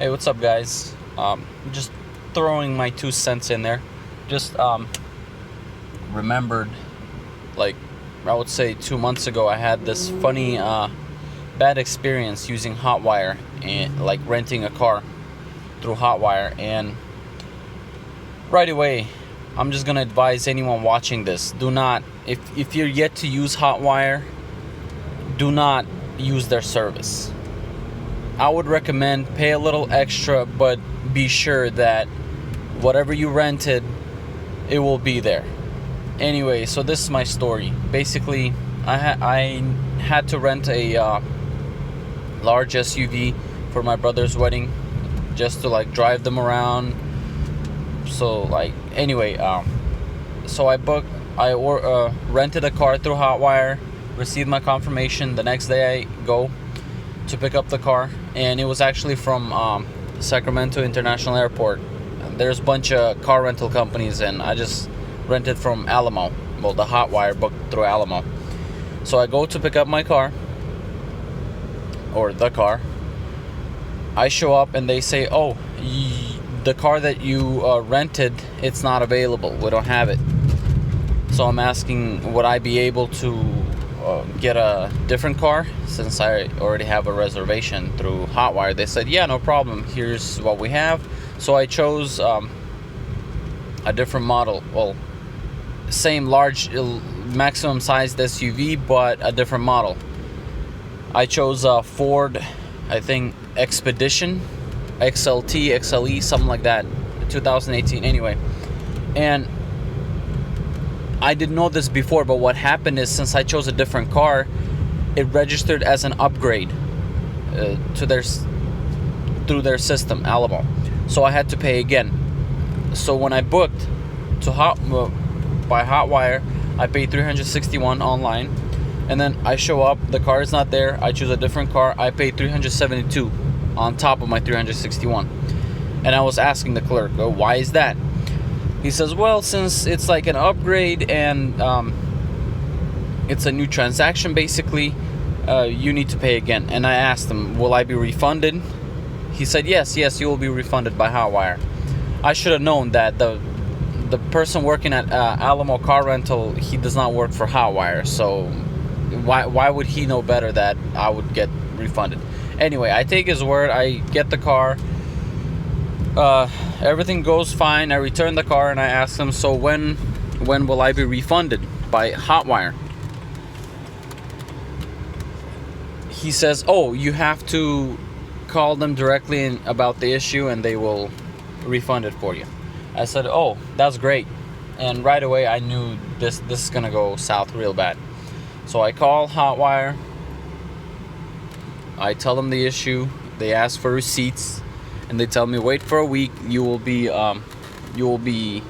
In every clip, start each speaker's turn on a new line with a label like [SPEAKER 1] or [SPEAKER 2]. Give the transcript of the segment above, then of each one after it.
[SPEAKER 1] Hey, what's up, guys? Just throwing my 2 cents in there. Just remembered, like, I would say 2 months ago, I had this funny bad experience using Hotwire and like renting a car through Hotwire. And right away, I'm just gonna advise anyone watching this: do not, if you're yet to use Hotwire, do not use their service. I would recommend pay a little extra, but be sure that whatever you rented, it will be there. Anyway, so this is my story. Basically, I had to rent a large SUV for my brother's wedding, just to like drive them around. So like anyway, so I rented a car through Hotwire, received my confirmation. The next day I go to pick up the car, and it was actually from Sacramento International Airport. There's a bunch of car rental companies, and I just rented from Alamo. Well, the Hotwire booked through Alamo. So I go to pick up my car, or the car. I show up and they say, oh, the car that you rented, it's not available. We don't have it. So I'm asking, would I be able to get a different car since I already have a reservation through Hotwire? They said, yeah, no problem. Here's what we have. So I chose a different model. Well, same large, maximum sized SUV, but a different model. I chose a Ford, I think, Expedition, XLT, XLE, something like that, 2018. Anyway, and I didn't know this before, but what happened is, since I chose a different car, it registered as an upgrade through their system, Alamo. So I had to pay again. So when I booked by Hotwire, I paid $361 online, and then I show up, the car is not there. I choose a different car. I paid $372 on top of my $361, and I was asking the clerk, oh, why is that? He says, well, since it's like an upgrade and it's a new transaction, basically, you need to pay again. And I asked him, will I be refunded? He said, yes, you will be refunded by Hotwire. I should have known that the person working at Alamo Car Rental, he does not work for Hotwire. So why would he know better that I would get refunded? Anyway, I take his word. I get the car. Everything goes fine. I return the car and I ask him, so when will I be refunded by Hotwire? He says, oh, you have to call them directly about the issue and they will refund it for you. I said, oh, that's great. And right away I knew this is gonna go south real bad. So I call Hotwire. I tell them the issue. They ask for receipts. And they tell me, wait for a week. You will be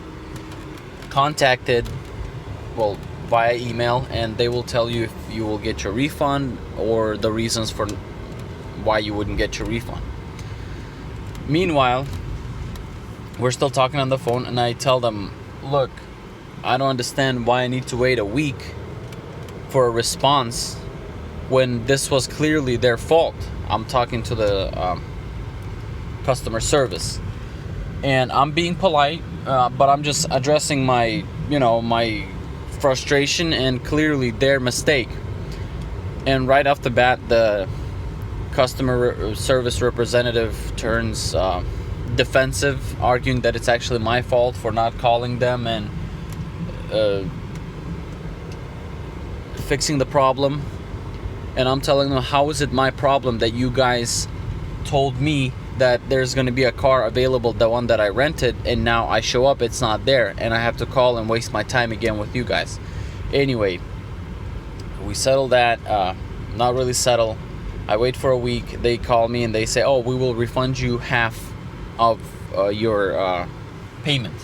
[SPEAKER 1] contacted, well, via email, and they will tell you if you will get your refund or the reasons for why you wouldn't get your refund. Meanwhile, we're still talking on the phone, and I tell them, look, I don't understand why I need to wait a week for a response when this was clearly their fault. I'm talking to the customer service, and I'm being polite, but I'm just addressing my frustration and clearly their mistake. And right off the bat, the customer service representative turns defensive, arguing that it's actually my fault for not calling them and fixing the problem. And I'm telling them, how is it my problem that you guys told me that there's going to be a car available, the one that I rented, and now I show up, it's not there, and I have to call and waste my time again with you guys. Anyway, we settle that. Not really settle. I wait for a week. They call me and they say, oh, we will refund you half of your payment.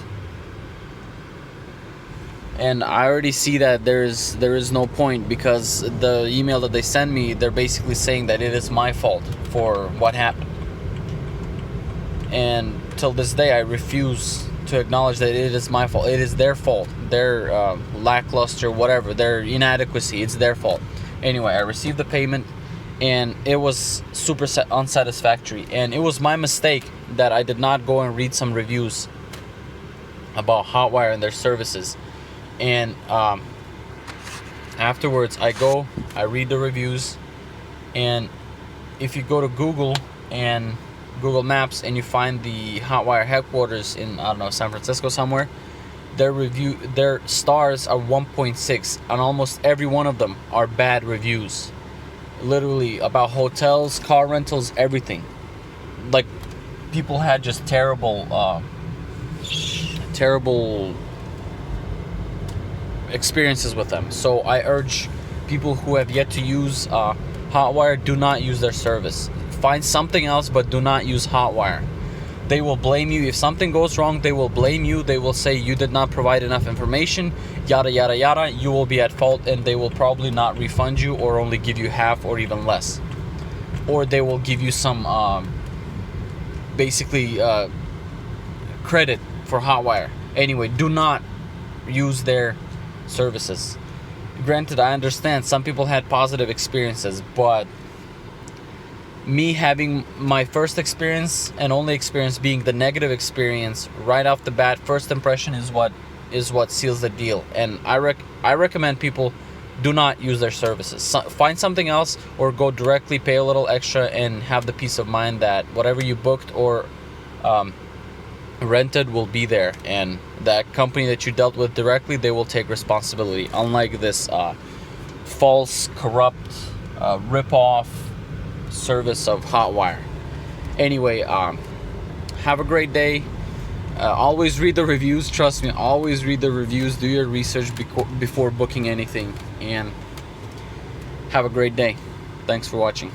[SPEAKER 1] And I already see that there is no point, because the email that they send me, they're basically saying that it is my fault for what happened. And till this day, I refuse to acknowledge that it is my fault. It is their fault. Their lackluster, whatever, their inadequacy, it's their fault. Anyway, I received the payment, and it was super unsatisfactory. And it was my mistake that I did not go and read some reviews about Hotwire and their services. And afterwards, I read the reviews, and if you go to Google and Google Maps and you find the Hotwire headquarters in, I don't know, San Francisco somewhere, their stars are 1.6, and almost every one of them are bad reviews. Literally about hotels, car rentals, everything. Like, people had just terrible experiences with them. So I urge people who have yet to use Hotwire, do not use their service. Find something else, but do not use Hotwire. They will blame you. If something goes wrong, they will blame you. They will say you did not provide enough information, yada yada yada. You will be at fault, and they will probably not refund you, or only give you half or even less. Or they will give you some basically credit for Hotwire. Anyway, do not use their services. Granted, I understand some people had positive experiences, but me having my first experience and only experience being the negative experience right off the bat, first impression is what seals the deal. And I recommend people do not use their services. Find something else, or go directly, pay a little extra, and have the peace of mind that whatever you booked or rented will be there, and that company that you dealt with directly, they will take responsibility, unlike this false, corrupt, rip-off service of Hotwire. Anyway, have a great day. Always read the reviews. Trust me, always read the reviews. Do your research before booking anything, and have a great day. Thanks for watching.